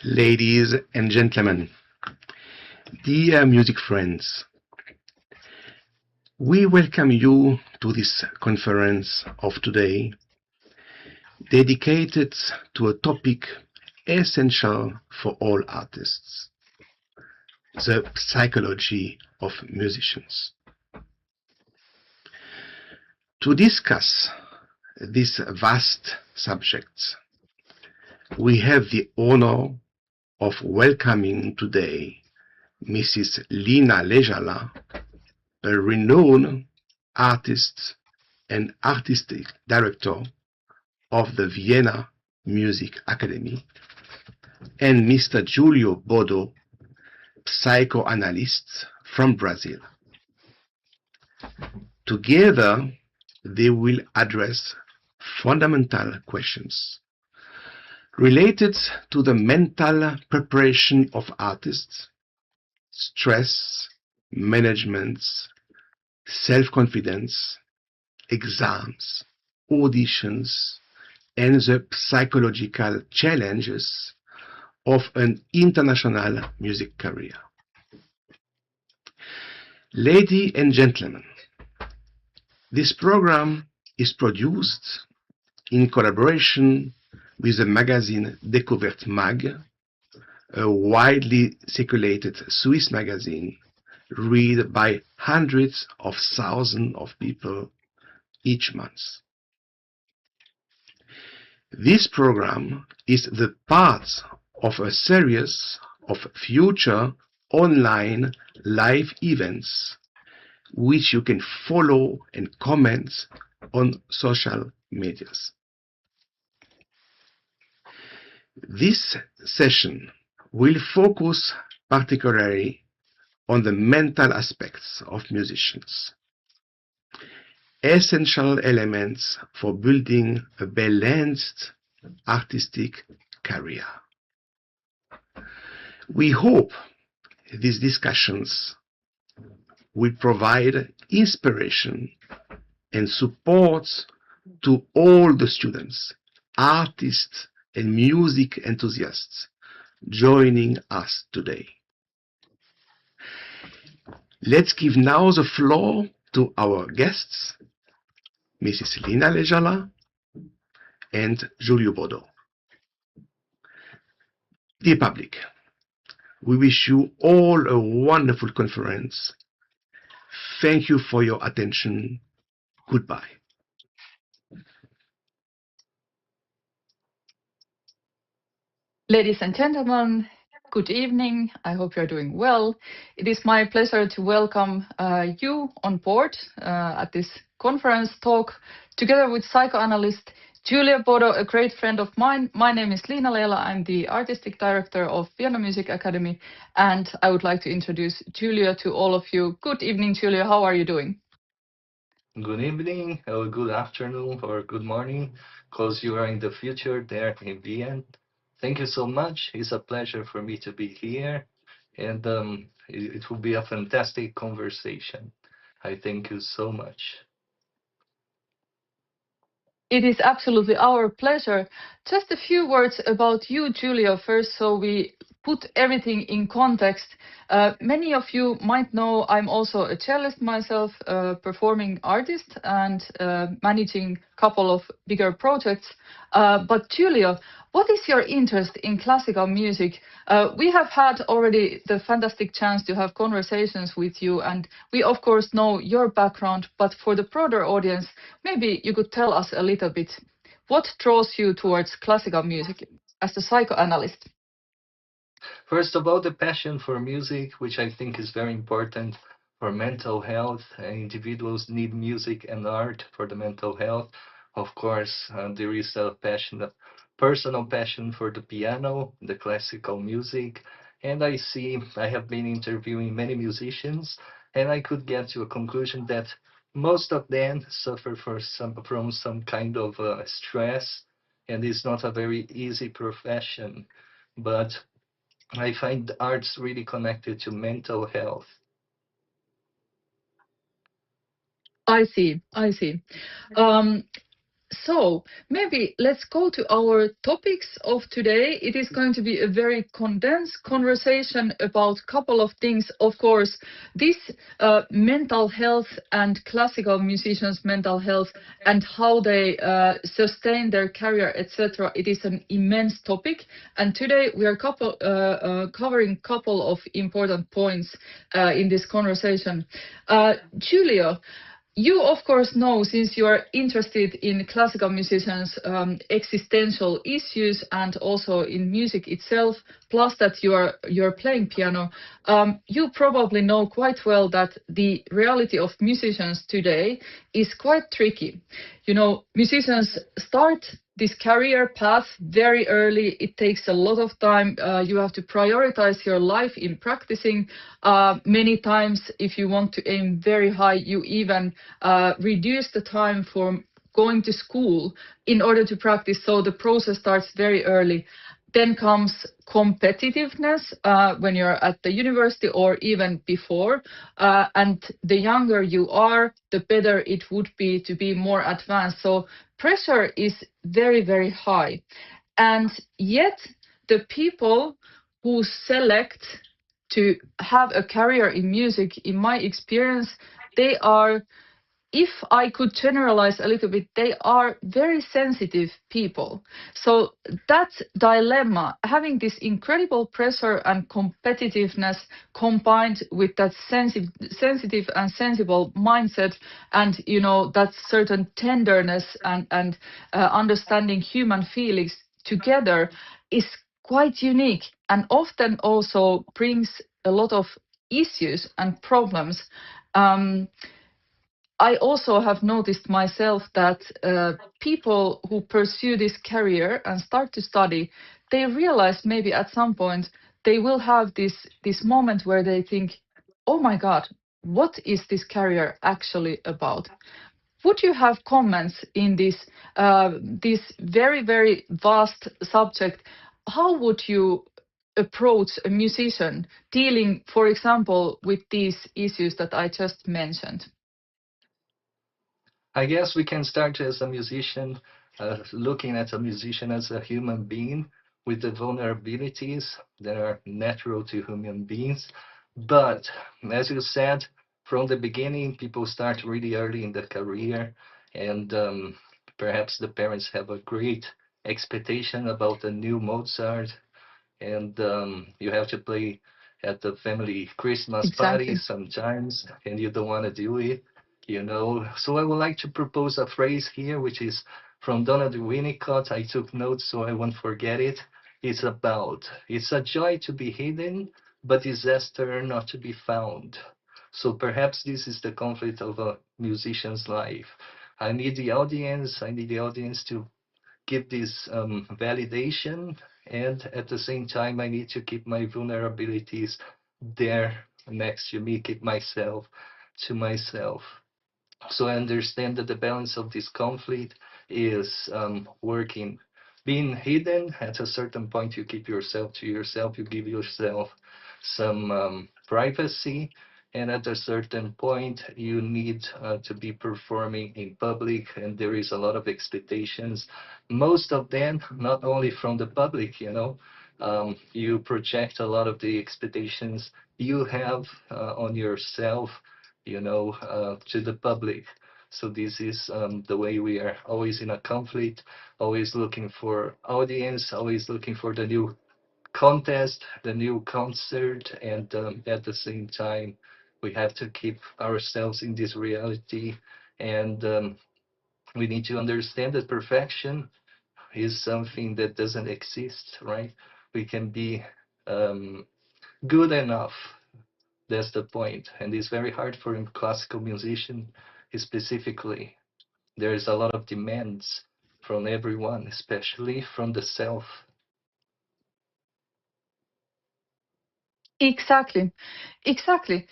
Ladies and gentlemen, dear music friends, we welcome you to this conference of today, dedicated to a topic essential for all artists, the psychology of musicians. To discuss this vast subject, we have the honor of welcoming today Mrs. Liina Leijala, a renowned artist and artistic director of the Wiener Musikakademie, and Mr. Julio Bodo, psychoanalyst from Brazil. Together, they will address fundamental questions related to the mental preparation of artists, stress, management, self-confidence, exams, auditions, and the psychological challenges of an international music career. Ladies and gentlemen, this program is produced in collaboration with the magazine Découverte Mag, a widely circulated Swiss magazine read by hundreds of thousands of people each month. This program is the part of a series of future online live events which you can follow and comment on social medias. This session will focus particularly on the mental aspects of musicians, essential elements for building a balanced artistic career. We hope these discussions will provide inspiration and support to all the students, artists, and music enthusiasts joining us today. Let's give now the floor to our guests, Mrs. Liina Leijala and Julio Bodo. Dear public, we wish you all a wonderful conference. Thank you for your attention. Goodbye. Ladies and gentlemen, good evening. I hope you're doing well. It is my pleasure to welcome you on board at this conference talk together with psychoanalyst Julio Bodo, a great friend of mine. My name is Liina Leijala. I'm the artistic director of Wiener Musikakademie, and I would like to introduce Julio to all of you. Good evening, Julio. How are you doing? Good evening, or good afternoon, or good morning, because you are in the future there in Vienna. Thank you so much. It's a pleasure for me to be here, and it will be a fantastic conversation. I thank you so much. It is absolutely our pleasure. Just a few words about you, Julio, first, so we put everything in context. Many of you might know I'm also a cellist myself, a performing artist, and managing a couple of bigger projects. But Julio, what is your interest in classical music? We have had already the fantastic chance to have conversations with you, and we of course know your background, but for the broader audience, maybe you could tell us a little bit, what draws you towards classical music as a psychoanalyst? First of all, the passion for music, which I think is very important for mental health. Individuals need music and art for the mental health. Of course, there is a passion, a personal passion for the piano, the classical music. And I have been interviewing many musicians, and I could get to a conclusion that most of them suffer from some kind of stress, and it's not a very easy profession. But I find arts really connected to mental health. I see. So maybe let's go to our topics of today. It is going to be a very condensed conversation about a couple of things. Of course, this mental health and classical musicians' mental health and how they sustain their career, etc. It is an immense topic. And today we are covering a couple of important points in this conversation. Julio, you, of course, know, since you are interested in classical musicians' existential issues and also in music itself, plus that you're playing piano, you probably know quite well that the reality of musicians today is quite tricky. You know, musicians start this career path very early. It takes a lot of time. You have to prioritize your life in practicing. Many times, if you want to aim very high, you even reduce the time from going to school in order to practice. So the process starts very early. Then comes competitiveness when you're at the university or even before. And the younger you are, the better it would be to be more advanced. So pressure is very, very high. And yet the people who select to have a career in music, in my experience, they are, if I could generalize a little bit, they are very sensitive people. So that dilemma, having this incredible pressure and competitiveness combined with that sensitive and sensible mindset, and you know that certain tenderness and understanding human feelings together, is quite unique and often also brings a lot of issues and problems. I also have noticed myself that people who pursue this career and start to study, they realize maybe at some point they will have this moment where they think, oh my God, what is this career actually about? Would you have comments in this very, very vast subject? How would you approach a musician dealing, for example, with these issues that I just mentioned? I guess we can start as a musician, looking at a musician as a human being with the vulnerabilities that are natural to human beings. But as you said, from the beginning, people start really early in the career, and perhaps the parents have a great expectation about the new Mozart, and you have to play at the family Christmas party Exactly. sometimes, and you don't want to do it, you know. So I would like to propose a phrase here, which is from Donald Winnicott. I took notes so I won't forget it. It's a joy to be hidden, but disaster not to be found. So perhaps this is the conflict of a musician's life. I need the audience to give this validation, and at the same time I need to keep my vulnerabilities there next to me, keep myself to myself. So I understand that the balance of this conflict is working, being hidden. At a certain point you keep yourself to yourself, you give yourself some privacy, and at a certain point you need to be performing in public, and there is a lot of expectations, most of them not only from the public, you know. You project a lot of the expectations you have on yourself, you know, to the public. So this is the way we are always in a conflict, always looking for audience, always looking for the new contest, the new concert, and at the same time, we have to keep ourselves in this reality, and we need to understand that perfection is something that doesn't exist, right? We can be um, good enough. That's the point, and it's very hard for a classical musician, specifically. There is a lot of demands from everyone, especially from the self. Exactly, exactly.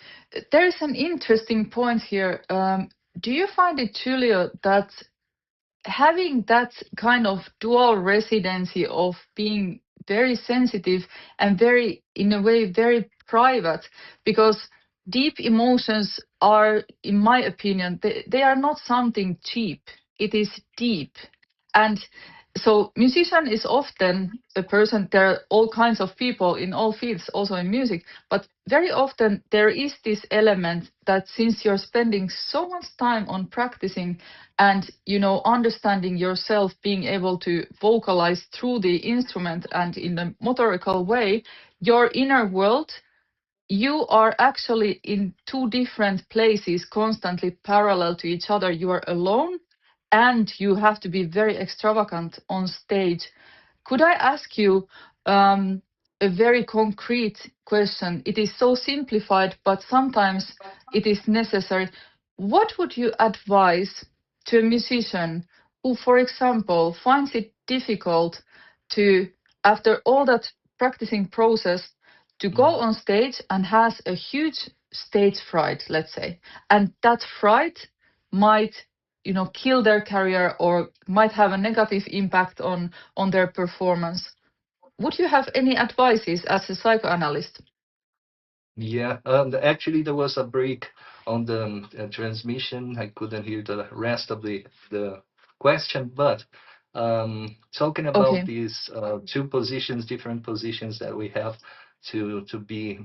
There is an interesting point here. Do you find it, Julio, that having that kind of dual residency of being very sensitive and very, in a way, very private, because deep emotions are, in my opinion, they are not something cheap it is deep. And so musician is often a person, there are all kinds of people in all fields, also in music, but very often there is this element that since you're spending so much time on practicing and, you know, understanding yourself, being able to vocalize through the instrument and in a motorical way, your inner world, you are actually in two different places constantly parallel to each other. You are alone and you have to be very extravagant on stage. Could I ask you a very concrete question? It is so simplified, but sometimes it is necessary. What would you advise to a musician who, for example, finds it difficult to, after all that practicing process, to go Mm. on stage and has a huge stage fright, let's say, and that fright might, you know, kill their career or might have a negative impact on their performance? Would you have any advices as a psychoanalyst? Yeah, actually, there was a break on the transmission. I couldn't hear the rest of the question, but talking about Okay. these two positions, different positions that we have to be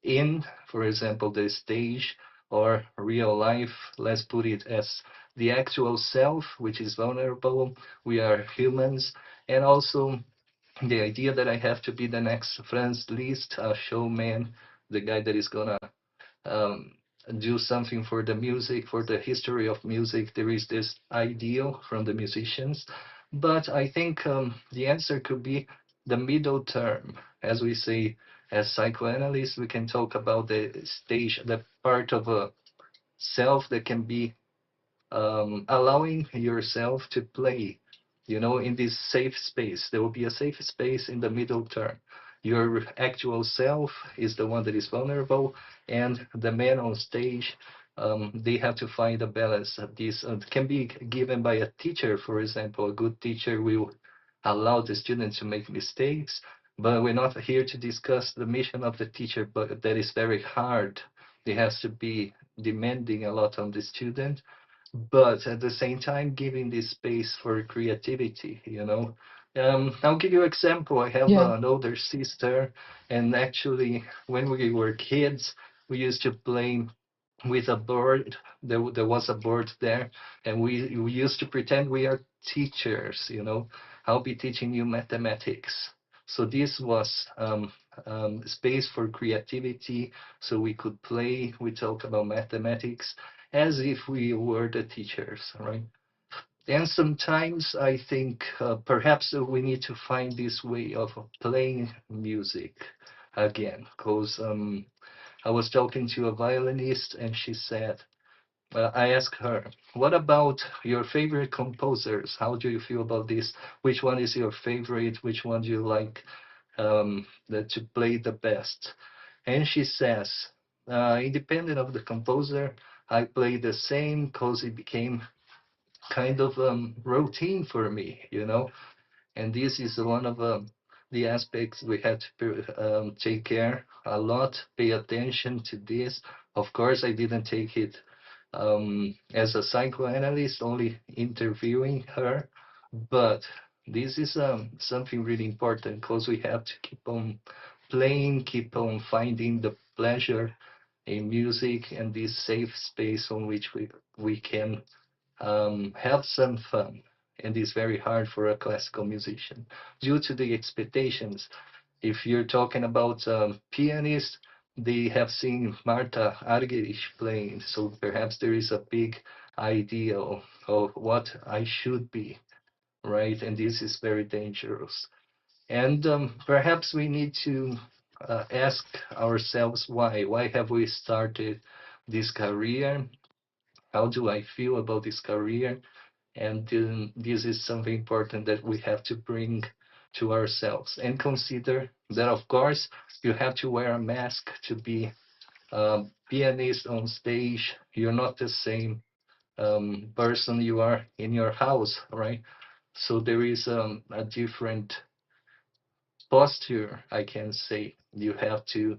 in, for example, the stage or real life, let's put it as the actual self, which is vulnerable. We are humans, and also the idea that I have to be the next Franz Liszt, a showman, the guy that is gonna um, do something for the music, for the history of music. There is this ideal from the musicians, but I think the answer could be the middle term. As we say, as psychoanalysts, we can talk about the stage, the part of a self that can be allowing yourself to play, in this safe space. There will be a safe space in the middle term. Your actual self is the one that is vulnerable, and the man on stage, they have to find a balance. This can be given by a teacher, for example. A good teacher will allow the students to make mistakes, but we're not here to discuss the mission of the teacher, but that is very hard. It has to be demanding a lot on the student, but at the same time giving this space for creativity. I'll give you an example. I have Yeah. an older sister, and actually when we were kids, we used to play with a board. There was a board there, and we used to pretend we are teachers. I'll be teaching you mathematics. So this was space for creativity, so we could play. We talk about mathematics as if we were the teachers, right? And sometimes I think perhaps we need to find this way of playing music again, because I was talking to a violinist, and she said, I asked her, what about your favorite composers? How do you feel about this? Which one is your favorite? Which one do you like to play the best? And she says, independent of the composer, I play the same because it became kind of routine for me. And this is one of the aspects we had to take care a lot, pay attention to this. Of course, I didn't take it as a psychoanalyst, only interviewing her, but this is something really important because we have to keep on playing, keep on finding the pleasure in music and this safe space on which we can have some fun. And it's very hard for a classical musician due to the expectations. If you're talking about pianists, they have seen Marta Argerich playing, so perhaps there is a big ideal of what I should be, right? And this is very dangerous. And perhaps we need to ask ourselves why. Why have we started this career? How do I feel about this career? And this is something important that we have to bring to ourselves and consider that, of course, you have to wear a mask to be a pianist on stage. You're not the same person you are in your house, right? So there is a different posture, I can say, you have to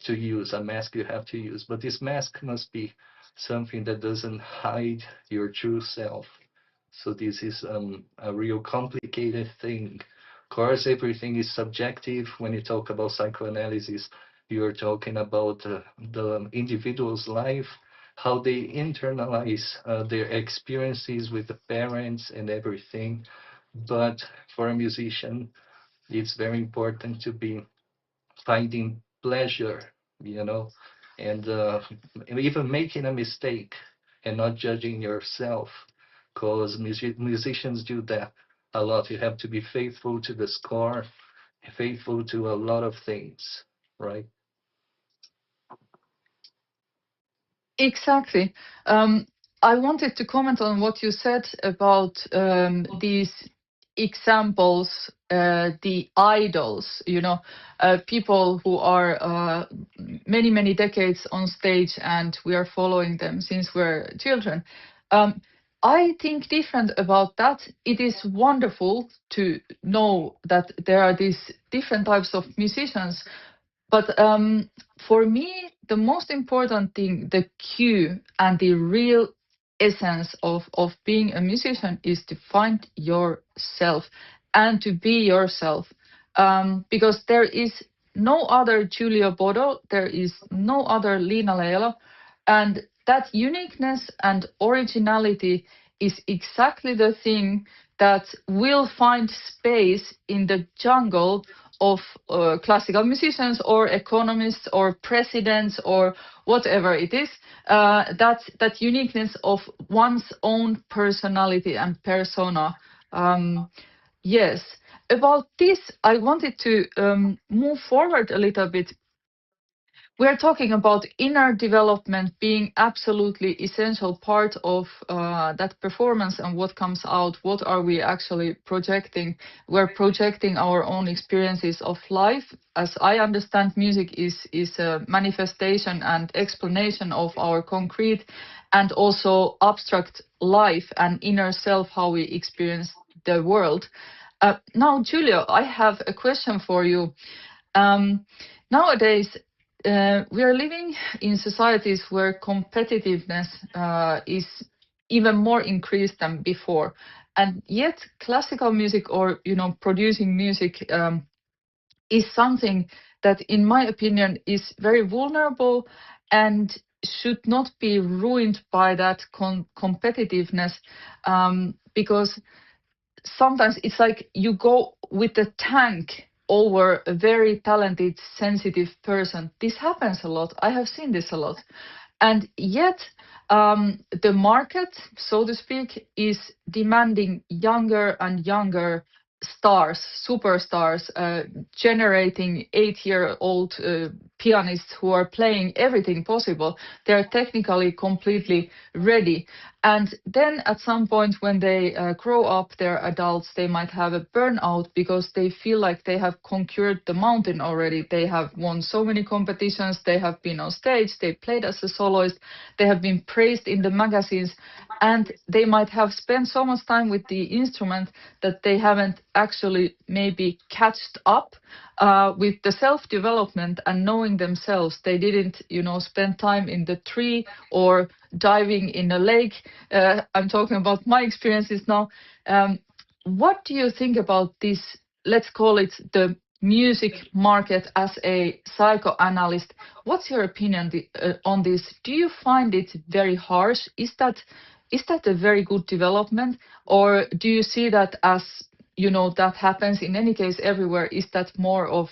use, a mask you have to use. But this mask must be something that doesn't hide your true self. So this is a real complicated thing. Of course, everything is subjective. When you talk about psychoanalysis, you're talking about the individual's life, how they internalize their experiences with the parents and everything. But for a musician, it's very important to be finding pleasure, you know, and even making a mistake and not judging yourself, because musicians do that a lot. You have to be faithful to the score, faithful to a lot of things, right? Exactly. Um, I wanted to comment on what you said about these examples, the idols, people who are many, many decades on stage and we are following them since we're children. Um, I think different about that. It is wonderful to know that there are these different types of musicians, but for me, the most important thing, the cue and the real essence of being a musician is to find yourself and to be yourself. Because there is no other Julio Bodo, there is no other Liina Leijala, and that uniqueness and originality is exactly the thing that will find space in the jungle of classical musicians or economists or presidents or whatever it is, that uniqueness of one's own personality and persona. Yes, about this, I wanted to move forward a little bit. We're talking about inner development being absolutely essential part of that performance and what comes out. What are we actually projecting? We're projecting our own experiences of life. As I understand, music is a manifestation and explanation of our concrete and also abstract life and inner self, how we experience the world. Now, Julio, I have a question for you. Nowadays, we are living in societies where competitiveness is even more increased than before, and yet classical music or producing music is something that, in my opinion, is very vulnerable and should not be ruined by that competitiveness, because sometimes it's like you go with a tank over a very talented, sensitive person. This happens a lot. I have seen this a lot. And yet, the market, so to speak, is demanding younger and younger stars, superstars, generating 8-year-old pianists who are playing everything possible. They're technically completely ready. And then at some point when they grow up, they're adults, they might have a burnout because they feel like they have conquered the mountain already. They have won so many competitions, they have been on stage, they played as a soloist, they have been praised in the magazines, and they might have spent so much time with the instrument that they haven't actually maybe catched up with the self-development and knowing themselves. They didn't, spend time in the tree or diving in a lake. I'm talking about my experiences now. What do you think about this? Let's call it the music market as a psychoanalyst. What's your opinion on this? Do you find it very harsh? Is that a very good development, or do you see that as that happens in any case everywhere? Is that more of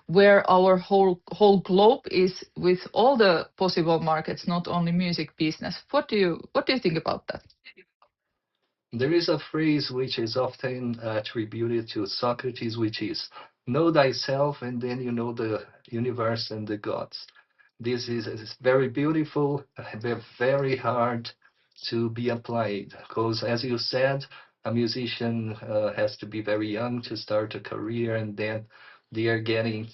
where our whole globe is with all the possible markets, not only music business? What do you think about that? There is a phrase which is often attributed to Socrates, which is know thyself and then you know the universe and the gods. This is very beautiful, very hard to be applied because, as you said, a musician has to be very young to start a career, and then they are getting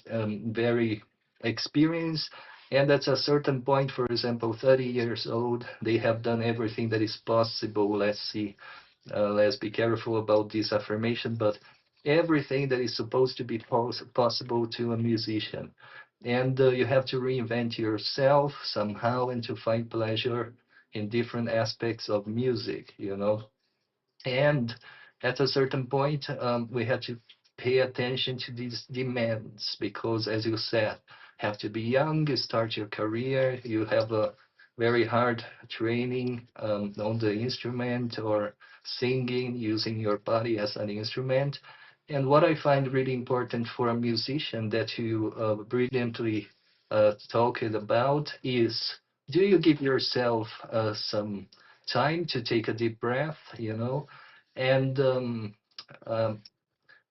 very experienced. And at a certain point, for example, 30 years old, they have done everything that is possible. Let's be careful about this affirmation, but everything that is supposed to be possible to a musician. And you have to reinvent yourself somehow and to find pleasure in different aspects of music. And at a certain point, we have to pay attention to these demands because, as you said, have to be young, you start your career, you have a very hard training on the instrument or singing, using your body as an instrument. And what I find really important for a musician that you brilliantly talked about is, do you give yourself some time to take a deep breath, and um,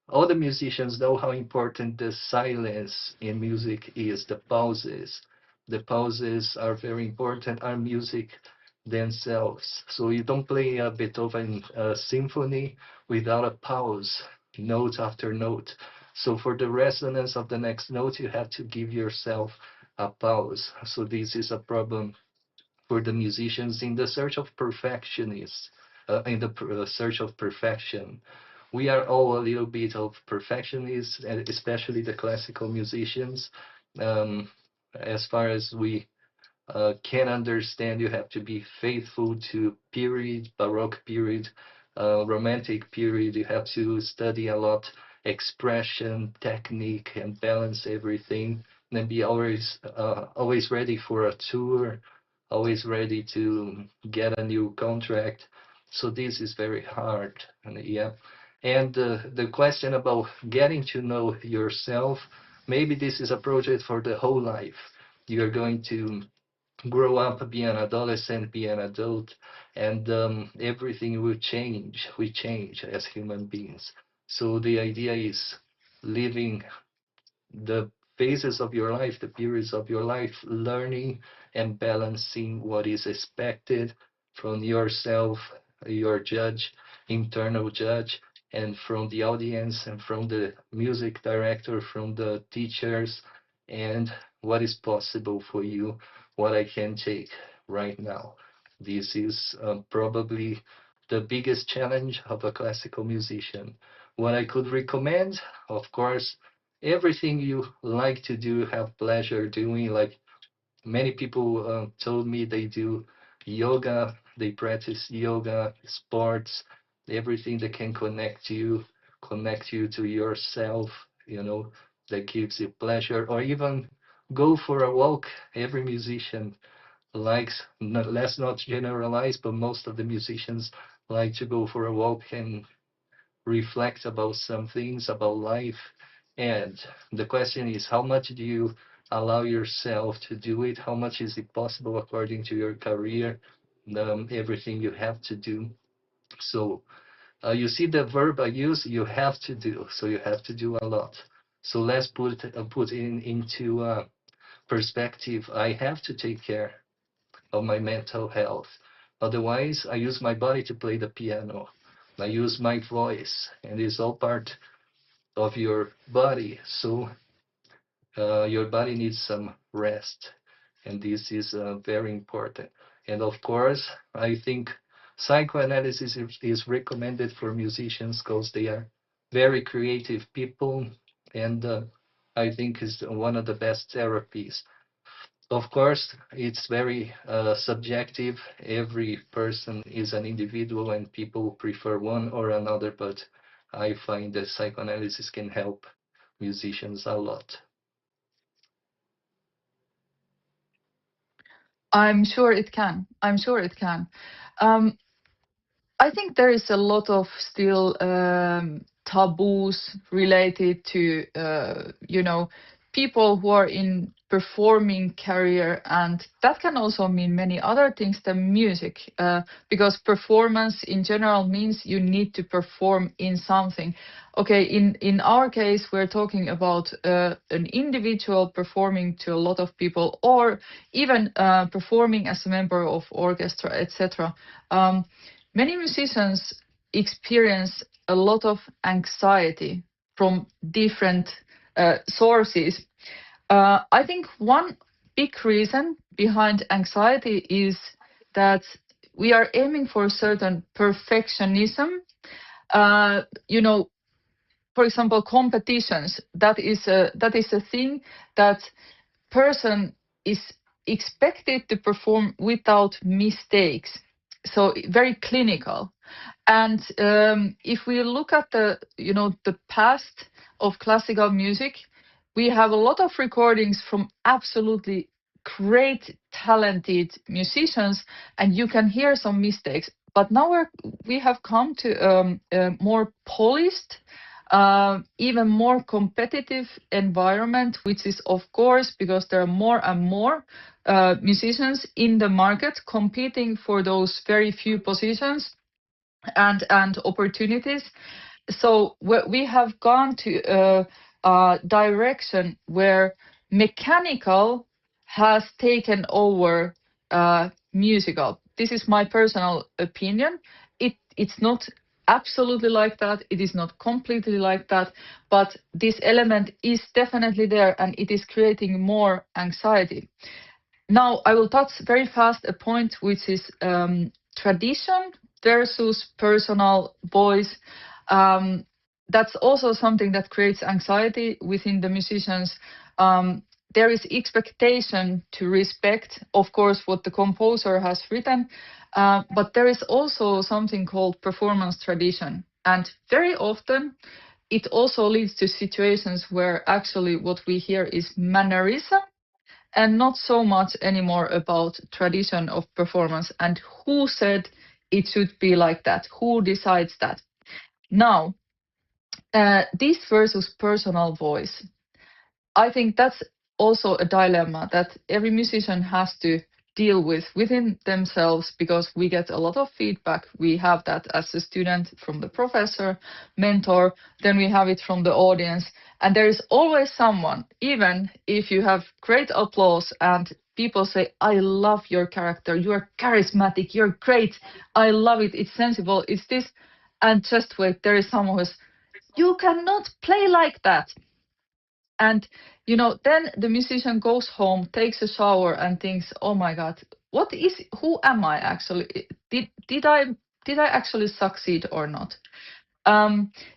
all the musicians know how important the silence in music is, the pauses. The pauses are very important, are music themselves. So you don't play a Beethoven symphony without a pause, note after note. So for the resonance of the next note, you have to give yourself a pause. So this is a problem for the musicians in the search of perfectionists, in the search of perfection. We are all a little bit of perfectionists, and especially the classical musicians. Um, as far as we can understand, you have to be faithful to period, Baroque period, Romantic period. You have to study a lot expression, technique, and balance everything, and be always ready for a tour, always ready to get a new contract. So this is very hard, and yeah. And the question about getting to know yourself, maybe this is a project for the whole life. You're going to grow up, be an adolescent, be an adult, and everything will change. We change as human beings. So the idea is living the phases of your life, the periods of your life, learning and balancing what is expected from yourself, your judge, internal judge, and from the audience, and from the music director, from the teachers, and what is possible for you, what I can take right now. This is probably the biggest challenge of a classical musician. What I could recommend, of course, everything you like to do, have pleasure doing. Like many people told me they do yoga, they practice yoga, sports, everything that can connect you to yourself, that gives you pleasure, or even go for a walk. Every musician likes, let's not generalize, but most of the musicians like to go for a walk and reflect about some things about life. And the question is, how much do you allow yourself to do it? How much is it possible according to your career, everything you have to do? So you see the verb I use, you have to do. So you have to do a lot. So let's put into perspective. I have to take care of my mental health. Otherwise, I use my body to play the piano. I use my voice, and it's all part of your body. So your body needs some rest, and this is very important. And of course, I think psychoanalysis is recommended for musicians because they are very creative people, and I think is one of the best therapies. Of course, it's very subjective. Every person is an individual, and people prefer one or another, but I find that psychoanalysis can help musicians a lot. I'm sure it can. I'm sure it can. Um, I think there is a lot of still taboos related to, people who are in performing career, and that can also mean many other things than music, because performance in general means you need to perform in something. Okay, in our case, we're talking about an individual performing to a lot of people, or even performing as a member of orchestra, etc. Many musicians experience a lot of anxiety from different sources. I think one big reason behind anxiety is that we are aiming for a certain perfectionism. You know, for example, competitions. That is a thing that person is expected to perform without mistakes. So very clinical. And if we look at the past of classical music, we have a lot of recordings from absolutely great, talented musicians, and you can hear some mistakes. But now we have come to a more polished, even more competitive environment, which is, of course, because there are more and more musicians in the market competing for those very few positions and opportunities. So we have gone to a direction where mechanical has taken over musical. This is my personal opinion. It's not absolutely like that. It is not completely like that, but this element is definitely there, and it is creating more anxiety. Now, I will touch very fast a point, which is tradition versus personal voice. That's also something that creates anxiety within the musicians. There is expectation to respect, of course, what the composer has written, but there is also something called performance tradition. And very often, it also leads to situations where actually what we hear is mannerism and not so much anymore about tradition of performance and who said it should be like that, who decides that. Now, this versus personal voice, I think that's also a dilemma that every musician has to deal with within themselves, because we get a lot of feedback. We have that as a student from the professor, mentor, then we have it from the audience. And there is always someone, even if you have great applause and people say, I love your character, you're charismatic, you're great, I love it, it's sensible, it's this. And just wait, there is someone who's, you cannot play like that. And then the musician goes home, takes a shower, and thinks, "Oh my God, who am I actually? Did I actually succeed or not?"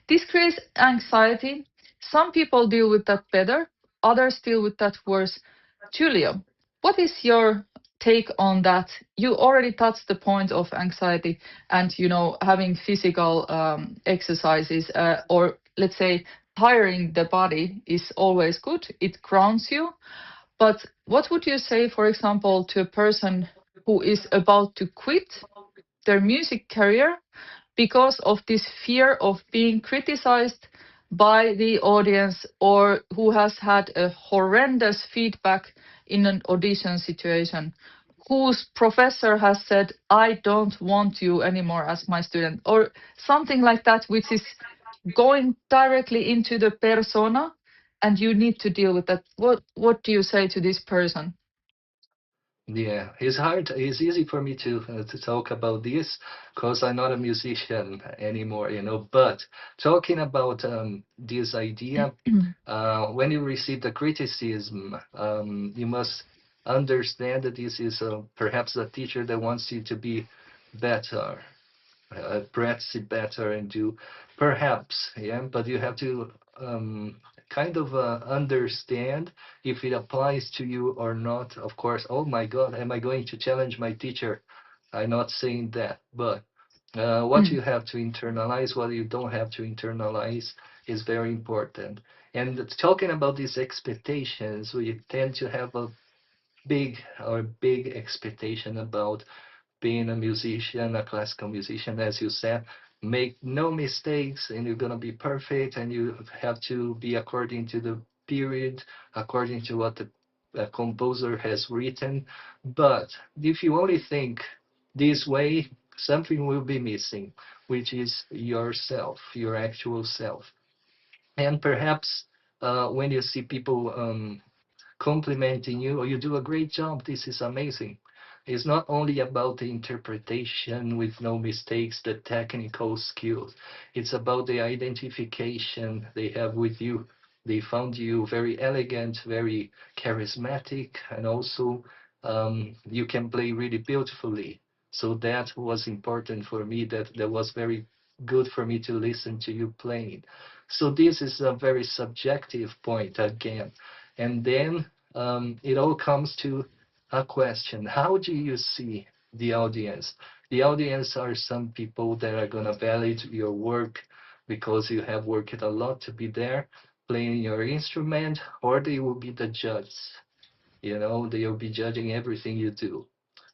This creates anxiety. Some people deal with that better, others deal with that worse. Julio, what is your take on that? You already touched the point of anxiety and having physical exercises, or let's say tiring the body is always good. It grounds you. But what would you say, for example, to a person who is about to quit their music career because of this fear of being criticized by the audience, or who has had a horrendous feedback in an audition situation, whose professor has said, I don't want you anymore as my student, or something like that, which is going directly into the persona, and you need to deal with that. What do you say to this person? Yeah, it's hard. It's easy for me to talk about this because I'm not a musician anymore, But talking about this idea, when you receive the criticism, you must understand that this is perhaps a teacher that wants you to be better, practice it better and do perhaps, yeah, but you have to kind of understand if it applies to you or not. Of course, oh my God, am I going to challenge my teacher? I'm not saying that, but what you have to internalize, what you don't have to internalize is very important. And talking about these expectations, we tend to have a big expectation about being a musician, a classical musician, as you said. Make no mistakes and you're going to be perfect, and you have to be according to the period, according to what the composer has written. But if you only think this way, something will be missing, which is yourself, your actual self. And perhaps when you see people complimenting you, or you do a great job, this is amazing. It's not only about the interpretation with no mistakes, the technical skills. It's about the identification they have with you. They found you very elegant, very charismatic, and also you can play really beautifully. So that was important for me. That was very good for me to listen to you playing. So this is a very subjective point again. And then it all comes to a question. How do you see the audience? The audience are some people that are gonna value your work because you have worked a lot to be there playing your instrument, or they will be the judge. You know, they will be judging everything you do.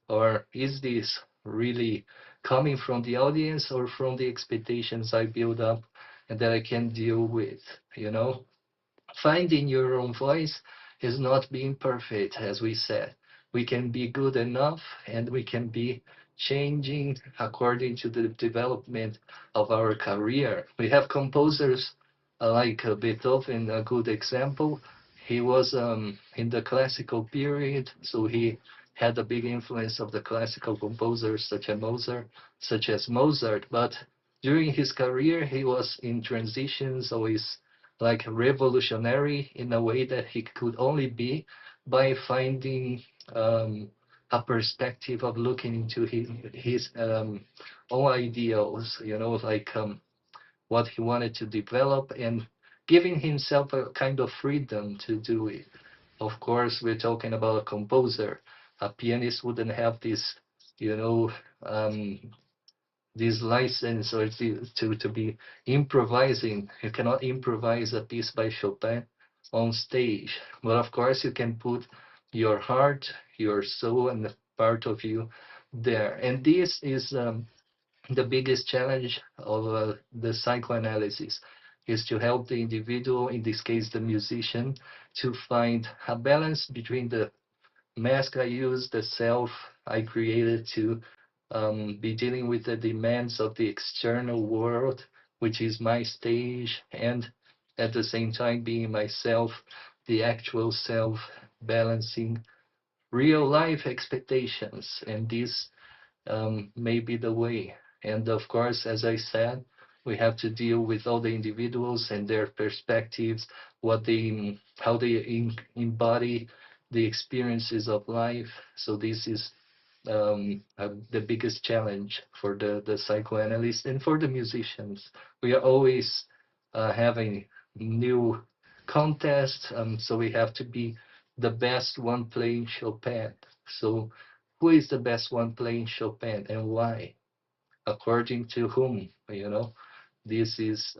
Or is this really coming from the audience or from the expectations I build up and that I can deal with? You know, finding your own voice is not being perfect, as we said. We can be good enough and we can be changing according to the development of our career. We have composers like Beethoven, a good example. He was in the classical period, so he had a big influence of the classical composers such as Mozart. But during his career, he was in transitions, always like revolutionary in a way that he could only be by finding a perspective of looking into his own ideals, like what he wanted to develop and giving himself a kind of freedom to do it. Of course, we're talking about a composer. A pianist wouldn't have this, you know, um, this license or to be improvising. You cannot improvise a piece by Chopin on stage. But of course, you can put your heart, your soul, and the part of you there. And this is the biggest challenge of the psychoanalysis is to help the individual, in this case the musician, to find a balance between the mask I use, the self I created to be dealing with the demands of the external world, which is my stage, and at the same time being myself, the actual self, balancing real life expectations. And this may be the way. And of course, as I said, we have to deal with all the individuals and their perspectives, how they embody the experiences of life. So this is the biggest challenge for the psychoanalyst and for the musicians. We are always having new contests, so we have to be the best one playing Chopin. So who is the best one playing Chopin and why? According to whom? This is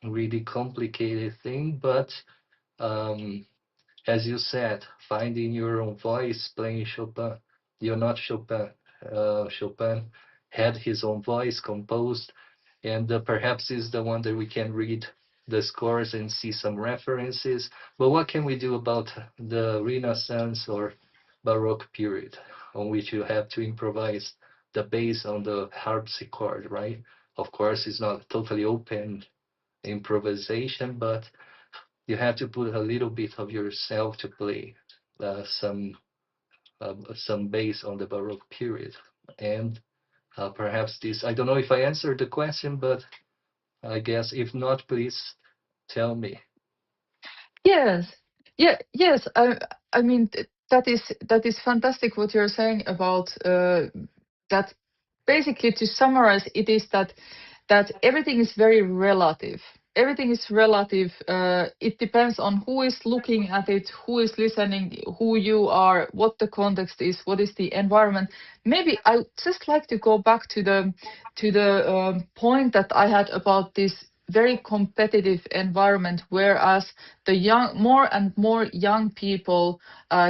really complicated thing, but um, as you said, finding your own voice playing Chopin. You're not Chopin. Chopin had his own voice composed, and perhaps is the one that we can read the scores and see some references. But what can we do about the Renaissance or Baroque period, on which you have to improvise the bass on the harpsichord, right? Of course, it's not totally open improvisation, but you have to put a little bit of yourself to play uh, some some bass on the Baroque period. And perhaps this, I don't know if I answered the question, but I guess if not, please tell me. Yes, yes. I mean, that is fantastic what you're saying about that. Basically, to summarize, it is that everything is very relative. Everything is relative. It depends on who is looking at it, who is listening, who you are, what the context is, what is the environment. Maybe I just like to go back to the point that I had about this very competitive environment, whereas the more and more young people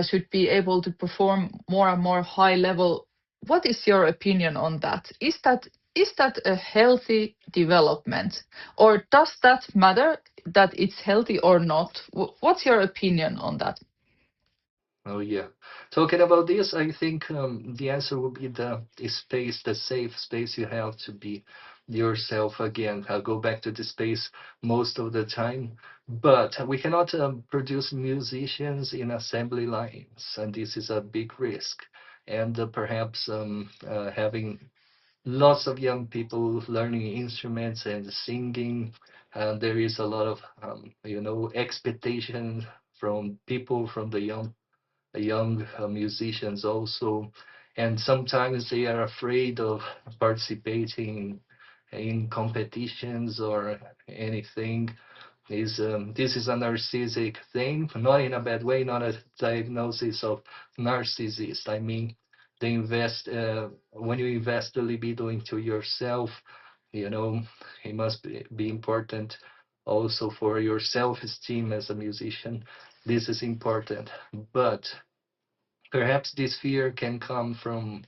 should be able to perform more and more high level. What is your opinion on that? Is that a healthy development, or does that matter that it's healthy or not? What's your opinion on that? Oh yeah. Talking about this, I think the answer will be the space, the safe space you have to be yourself again. I'll go back to the space most of the time, but we cannot produce musicians in assembly lines, and this is a big risk. And perhaps having lots of young people learning instruments and singing. There is a lot of expectation from people, from the young musicians also, and sometimes they are afraid of participating in competitions or anything. This is a narcissistic thing, not in a bad way, not a diagnosis of narcissist. I mean, they invest when you invest the libido into yourself, you know, it must be important also for your self-esteem as a musician. This is important, but perhaps this fear can come from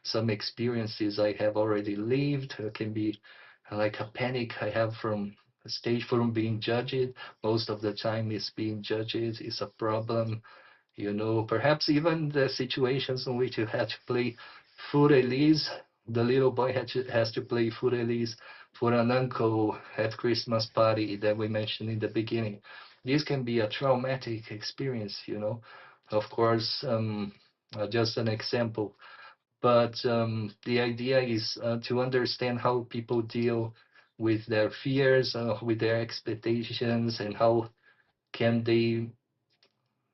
some experiences I have already lived. It can be like a panic I have from stage, from being judged. Most of the time is being judged is a problem. You know, perhaps even the situations in which you had to play food Elise, the little boy has to play food Elise for an uncle at Christmas party that we mentioned in the beginning. This can be a traumatic experience, you know. Of course, just an example, but the idea is to understand how people deal with their fears, with their expectations, and how can they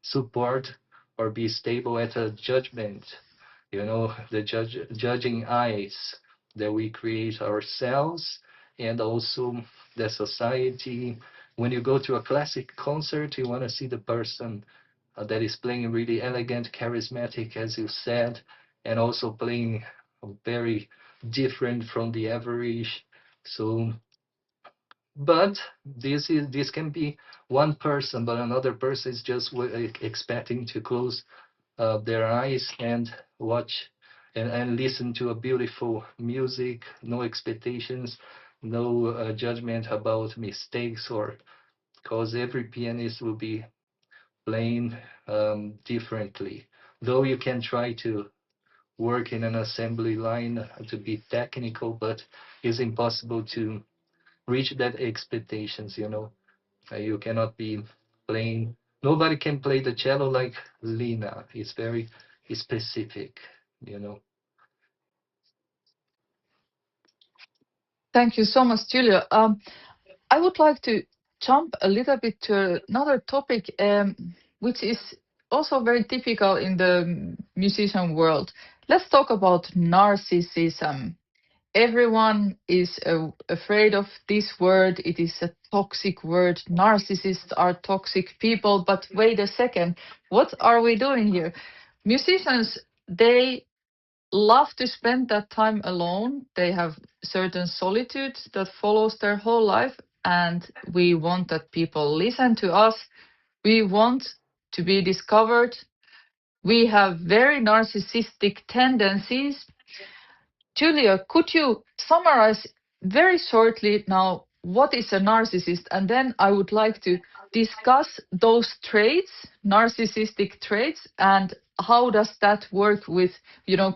support or be stable at a judgment, you know, the judging eyes that we create ourselves and also the society. When you go to a classic concert, you want to see the person that is playing really elegant, charismatic, as you said, and also playing very different from the average. So but this can be one person, but another person is just expecting to close their eyes and watch and listen to a beautiful music, no expectations, no judgment about mistakes, or because every pianist will be playing differently. Though you can try to work in an assembly line to be technical, but it's impossible to reach that expectations, you know. You cannot be playing. Nobody can play the cello like Liina. It's very specific, you know. Thank you so much, Julia. I would like to jump a little bit to another topic, which is also very typical in the musician world. Let's talk about narcissism. Everyone is afraid of this word. It is a toxic word. Narcissists are toxic people. But wait a second, what are we doing here? Musicians, they love to spend that time alone. They have certain solitude that follows their whole life, and we want that people listen to us. We want to be discovered. We have very narcissistic tendencies. Julia, could you summarize very shortly now what is a narcissist? And then I would like to discuss those traits, narcissistic traits, and how does that work with,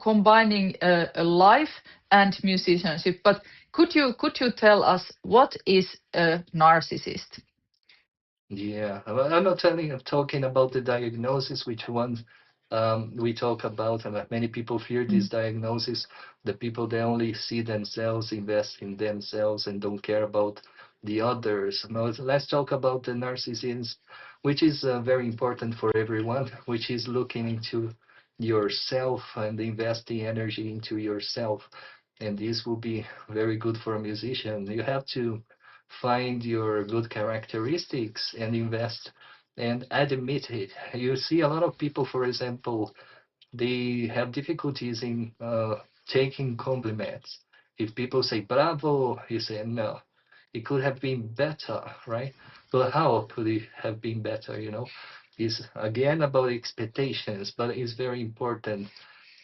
combining a life and musicianship. But could you tell us what is a narcissist? Yeah, I'm not talking about the diagnosis, which one we talk about, and many people fear this diagnosis. The people that only see themselves, invest in themselves, and don't care about the others. No, let's talk about the narcissism, which is very important for everyone, which is looking into yourself and investing energy into yourself. And this will be very good for a musician. You have to find your good characteristics and invest and admit it. You see a lot of people, for example, they have difficulties in taking compliments. If people say bravo, you say no, it could have been better, right? But how could it have been better? You know, it's again about expectations, but it's very important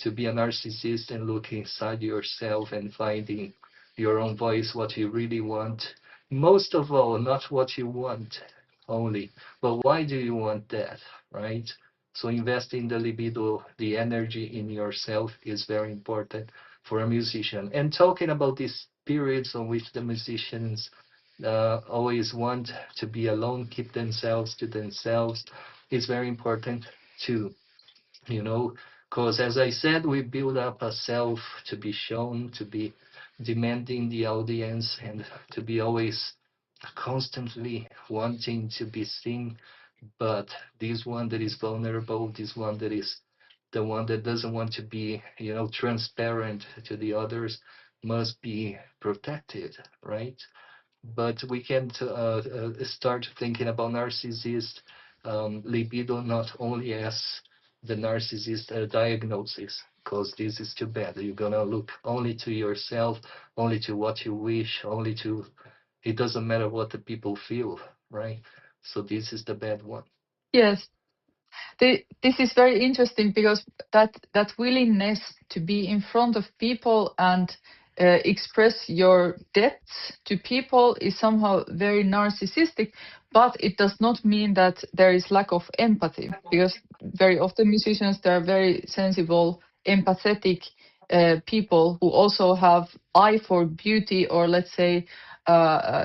to be a narcissist and look inside yourself and finding your own voice, what you really want. Most of all, not what you want only, but why do you want that, right? So investing the libido, the energy in yourself is very important for a musician. And talking about these periods on which the musicians always want to be alone, keep themselves to themselves, is very important too, you know, because as I said, we build up a self to be shown, to be demanding the audience, and to be always constantly wanting to be seen. But this one that is vulnerable, this one that is the one that doesn't want to be, you know, transparent to the others, must be protected, right? But we can start thinking about narcissist libido not only as the narcissist diagnosis. because this is too bad. You're gonna look only to yourself, only to what you wish, only to, it doesn't matter what the people feel, right? So this is the bad one. Yes. This is very interesting because that willingness to be in front of people and express your depths to people is somehow very narcissistic, but it does not mean that there is lack of empathy, because very often musicians, they are very sensible, empathetic people who also have eye for beauty, or let's say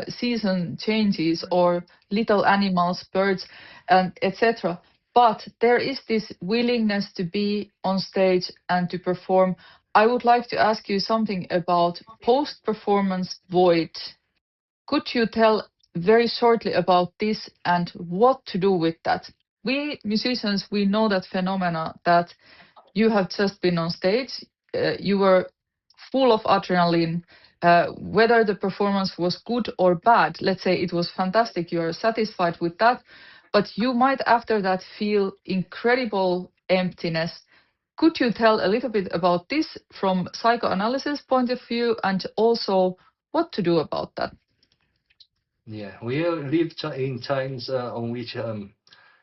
season changes or little animals, birds, and etc. But there is this willingness to be on stage and to perform. I would like to ask you something about post-performance void. Could you tell very shortly about this and what to do with that? We musicians, we know that phenomena that you have just been on stage, you were full of adrenaline. Whether the performance was good or bad, let's say it was fantastic, you are satisfied with that, but you might after that feel incredible emptiness. Could you tell a little bit about this from psychoanalysis point of view, and also what to do about that? Yeah, we live in times on which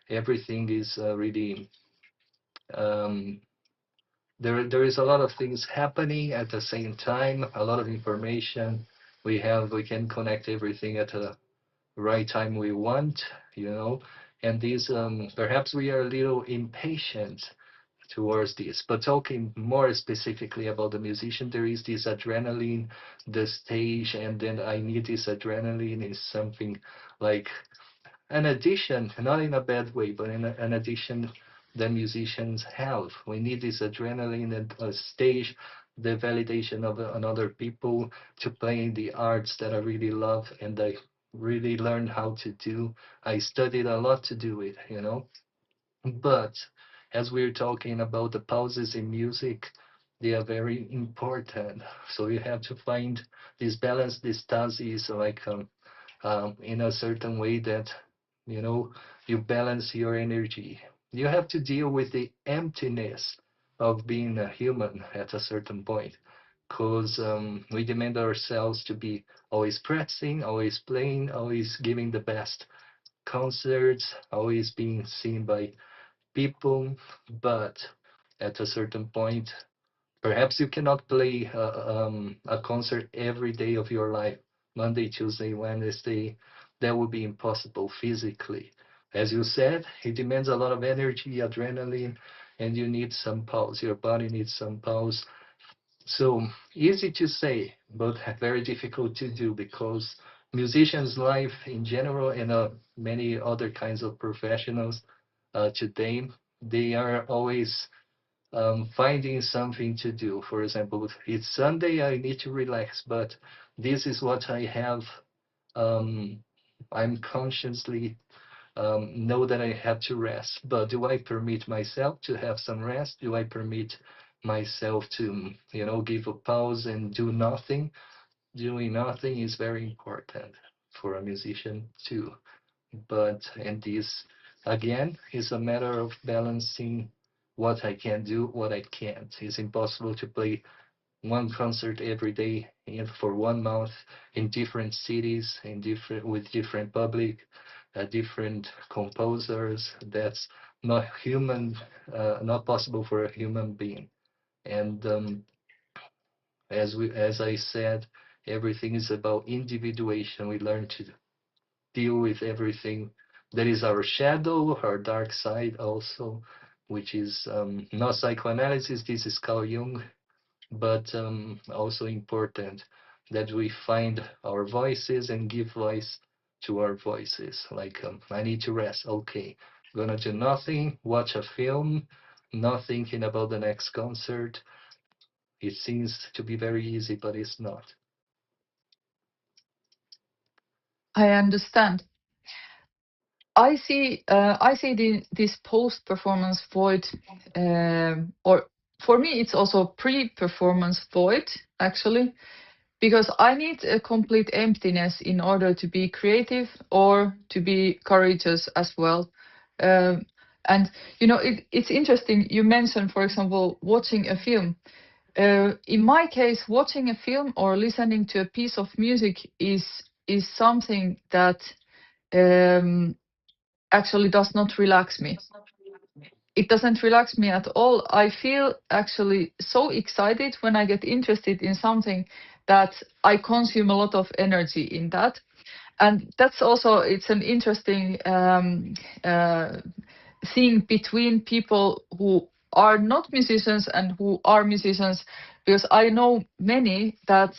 everything is really um, there is a lot of things happening at the same time, a lot of information. We can connect everything at the right time we want, you know. And these perhaps we are a little impatient towards this. But talking more specifically about the musician, there is this adrenaline, the stage, and then I need this adrenaline is something like an addition, not in a bad way, but an addition that musicians have. We need this adrenaline and a stage, the validation of another people to play in the arts that I really love and I really learned how to do. I studied a lot to do it, you know. But as we're talking about the pauses in music, they are very important. So you have to find this balance, this stasis, like in a certain way that you know you balance your energy. You have to deal with the emptiness of being a human at a certain point, because we demand ourselves to be always pressing, always playing, always giving the best concerts, always being seen by people. But at a certain point, perhaps you cannot play a concert every day of your life, Monday, Tuesday, Wednesday. That would be impossible physically. As you said, it demands a lot of energy, adrenaline, and you need some pause. Your body needs some pause. So easy to say, but very difficult to do because musicians' life in general and many other kinds of professionals today, they are always finding something to do. For example, it's Sunday, I need to relax, but this is what I have. Um, I'm consciously know that I have to rest, but do I permit myself to have some rest? Do I permit myself to, you know, give a pause and do nothing? Doing nothing is very important for a musician too. But and this again is a matter of balancing what I can do, what I can't. It's impossible to play one concert every day and for 1 month in different cities, in different with different public, different composers. That's not human, not possible for a human being. And as I said, everything is about individuation. We learn to deal with everything that is our shadow, our dark side also, which is not psychoanalysis. This is Carl Jung, but also important that we find our voices and give voice to our voices. Like, I need to rest. Okay, gonna do nothing, watch a film, not thinking about the next concert. It seems to be very easy, but it's not. I understand. I see this post-performance void, or for me, it's also pre-performance void, actually, because I need a complete emptiness in order to be creative or to be courageous as well. Um, And it's interesting. You mentioned, for example, watching a film. In my case, watching a film or listening to a piece of music is something that actually does not relax me. It doesn't relax me at all. I feel actually so excited when I get interested in something that I consume a lot of energy in that. And that's also, it's an interesting thing between people who are not musicians and who are musicians, because I know many that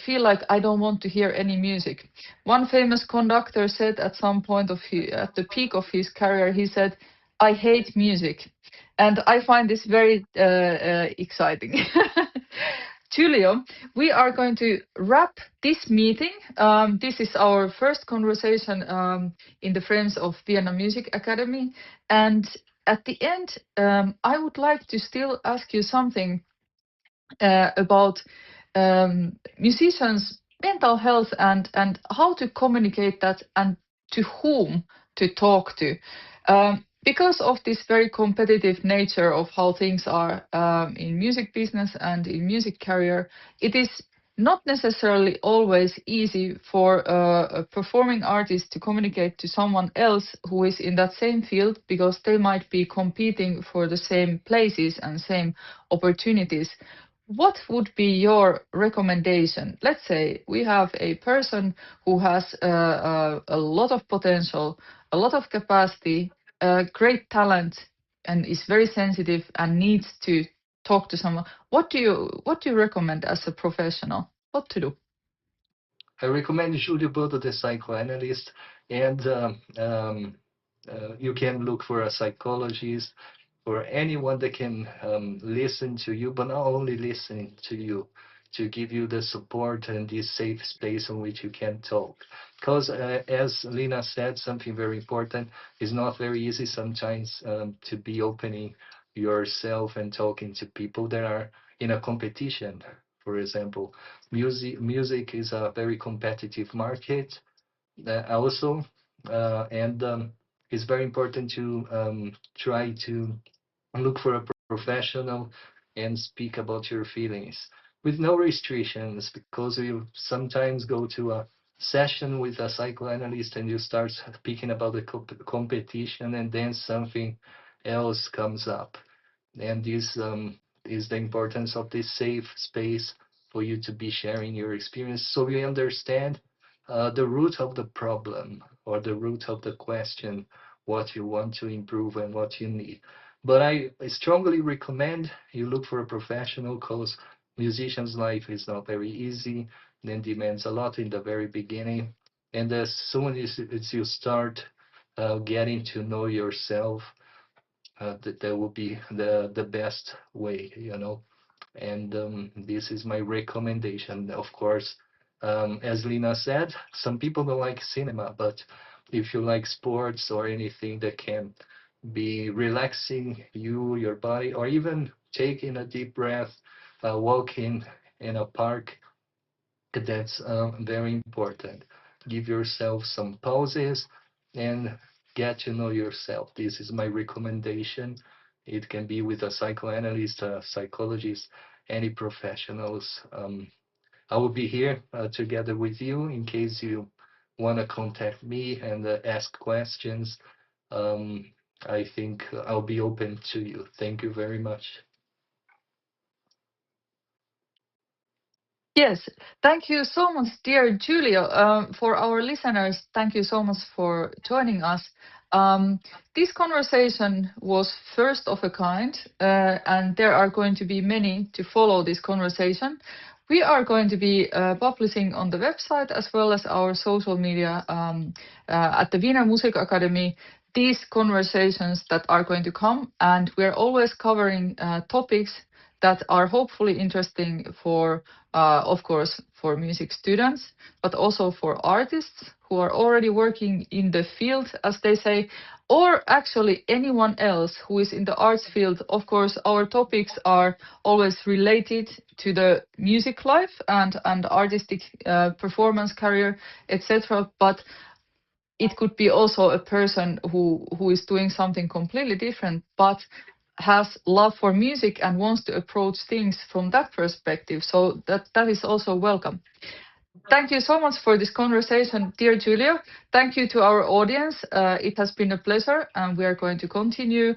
feel like I don't want to hear any music. One famous conductor said at some point at the peak of his career, he said, "I hate music," and I find this very exciting. Julio, we are going to wrap this meeting. This is our first conversation in the frames of Vienna Music Academy. And at the end, I would like to still ask you something about musicians' mental health and how to communicate that and to whom to talk to. Because of this very competitive nature of how things are in music business and in music career, it is not necessarily always easy for a performing artist to communicate to someone else who is in that same field, because they might be competing for the same places and same opportunities. What would be your recommendation? Let's say we have a person who has a lot of potential, a lot of capacity, great talent, and is very sensitive and needs to talk to someone. What do you recommend as a professional? What to do? I recommend Julio Bodo, the psychoanalyst, and you can look for a psychologist or anyone that can listen to you, but not only listen to you, to give you the support and this safe space in which you can talk. Because as Liina said, something very important, is not very easy sometimes to be opening yourself and talking to people that are in a competition. For example, music is a very competitive market also, and it's very important to try to look for a professional and speak about your feelings with no restrictions, because you sometimes go to a session with a psychoanalyst and you start speaking about the competition, and then something else comes up. And this is the importance of this safe space for you to be sharing your experience, so you understand the root of the problem or the root of the question, what you want to improve and what you need. But I strongly recommend you look for a professional, because musician's life is not very easy, then demands a lot in the very beginning. And as soon as you start getting to know yourself, that will be the best way, And this is my recommendation. Of course, as Liina said, some people don't like cinema, but if you like sports or anything that can be relaxing you, your body, or even taking a deep breath, walking in a park, that's very important. Give yourself some pauses and get to know yourself. This is my recommendation. It can be with a psychoanalyst, a psychologist, any professionals. I will be here together with you in case you want to contact me and ask questions. Um, I think I'll be open to you. Thank you very much. Yes, thank you so much, dear Julio. For our listeners, thank you so much for joining us. This conversation was first of a kind, and there are going to be many to follow this conversation. We are going to be publishing on the website as well as our social media at the Wiener Musikakademie these conversations that are going to come, and we're always covering topics that are hopefully interesting for of course, for music students, but also for artists who are already working in the field, as they say, or actually anyone else who is in the arts field. Of course, our topics are always related to the music life and artistic performance career, etc. But it could be also a person who is doing something completely different, but has love for music and wants to approach things from that perspective. So that is also welcome. Thank you so much for this conversation, dear Julio. Thank you to our audience. It has been a pleasure, and we are going to continue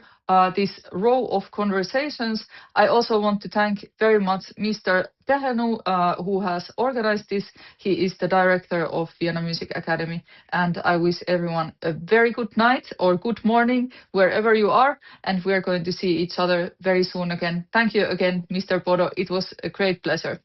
this row of conversations. I also want to thank very much Mr. Perreneud, who has organized this. He is the director of Wiener Musikakademie, and I wish everyone a very good night or good morning, wherever you are, and we are going to see each other very soon again. Thank you again, Mr. Bodo. It was a great pleasure.